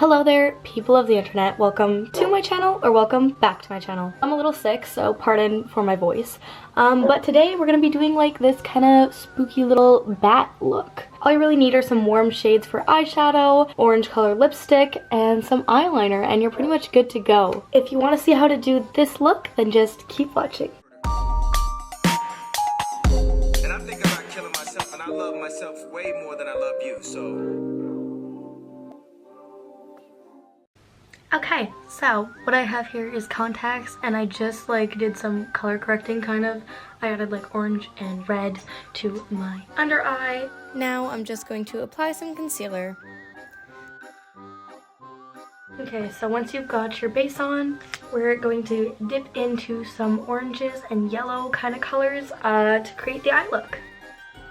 Hello there, people of the internet. Welcome to my channel, or welcome back to my channel. I'm a little sick, so pardon for my voice. But today we're gonna be doing like this kind of spooky little bat look. All you really need are some warm shades for eyeshadow, orange color lipstick, and some eyeliner, and you're pretty much good to go. If you want to see how to do this look, then just keep watching. And I'm thinking about killing myself, and I love myself way more than I love you, so... Okay, so what I have here is contacts, and I just like did some color correcting kind of. I added like orange and red to my under eye. Now I'm just going to apply some concealer. Okay, so once you've got your base on, we're going to dip into some oranges and yellow kind of colors to create the eye look.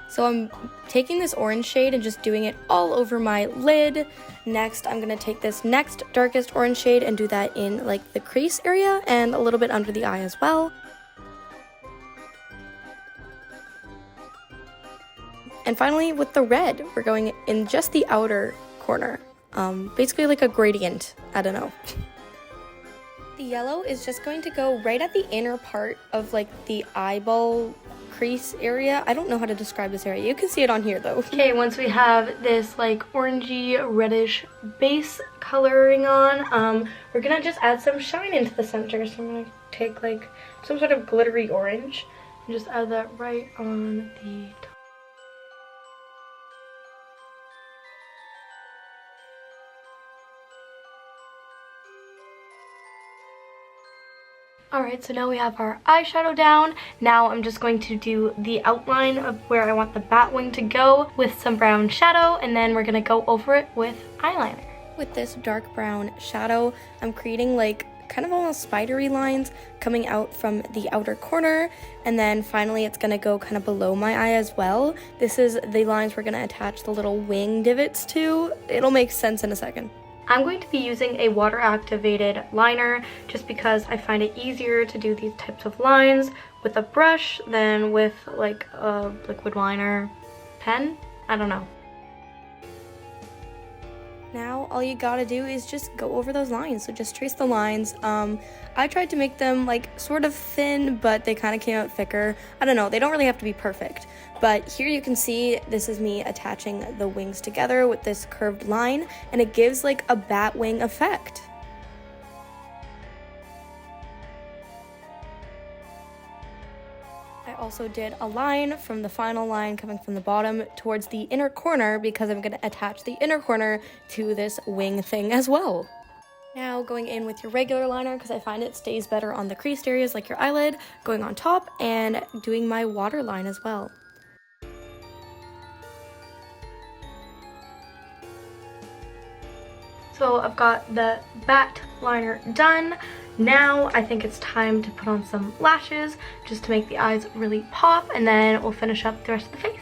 So I'm taking this orange shade and just doing it all over my lid. Next, I'm going to take this next darkest orange shade and do that in like the crease area and a little bit under the eye as well. And finally, with the red, we're going in just the outer corner. Basically like a gradient, I don't know. The yellow is just going to go right at the inner part of like the eyeball crease area. I don't know how to describe this area. You can see it on here though. Okay, once we have this like orangey reddish base coloring on, we're gonna just add some shine into the center. So I'm gonna take like some sort of glittery orange and just add that right on the top. Alright, so now we have our eyeshadow down. Now I'm just going to do the outline of where I want the bat wing to go with some brown shadow, and then we're going to go over it with eyeliner. With this dark brown shadow, I'm creating like kind of almost spidery lines coming out from the outer corner, and then finally it's going to go kind of below my eye as well. This is the lines we're going to attach the little wing divots to. It'll make sense in a second. I'm going to be using a water-activated liner just because I find it easier to do these types of lines with a brush than with like a liquid liner pen. I don't know. Now all you gotta do is just go over those lines, so just trace the lines. I tried to make them like sort of thin, but they kind of came out thicker. I don't know, they don't really have to be perfect. But here you can see this is me attaching the wings together with this curved line, and it gives like a bat wing effect. I also did a line from the final line coming from the bottom towards the inner corner because I'm going to attach the inner corner to this wing thing as well. Now going in with your regular liner because I find it stays better on the creased areas like your eyelid, going on top and doing my waterline as well. So I've got the bat liner done. Now I think it's time to put on some lashes just to make the eyes really pop, and then we'll finish up the rest of the face.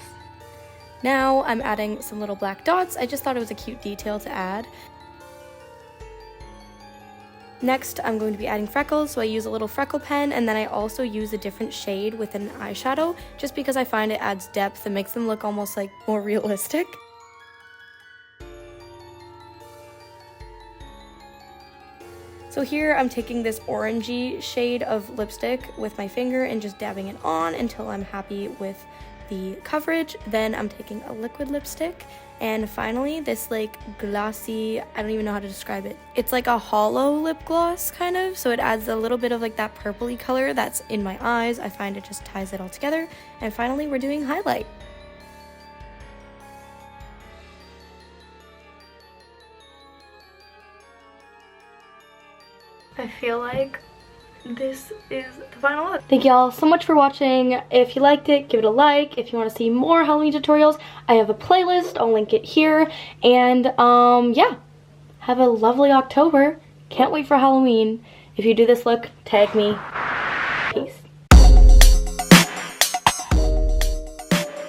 Now I'm adding some little black dots. I just thought it was a cute detail to add. Next, I'm going to be adding freckles, so I use a little freckle pen, and then I also use a different shade with an eyeshadow just because I find it adds depth and makes them look almost like more realistic. So here I'm taking this orangey shade of lipstick with my finger and just dabbing it on until I'm happy with the coverage. Then I'm taking a liquid lipstick, and finally this like glossy, I don't even know how to describe it. It's like a hollow lip gloss kind of, so it adds a little bit of like that purpley color that's in my eyes. I find it just ties it all together. And finally we're doing highlight. I feel like this is the final look. Thank y'all so much for watching. If you liked it, give it a like. If you want to see more Halloween tutorials, I have a playlist. I'll link it here. And yeah, have a lovely October. Can't wait for Halloween. If you do this look, tag me. Peace.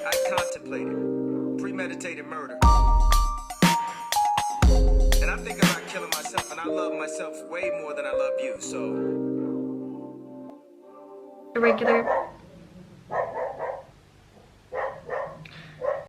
I contemplated premeditated murder. And I'm thinking about killing myself, and I love myself way more than I love you, so... A regular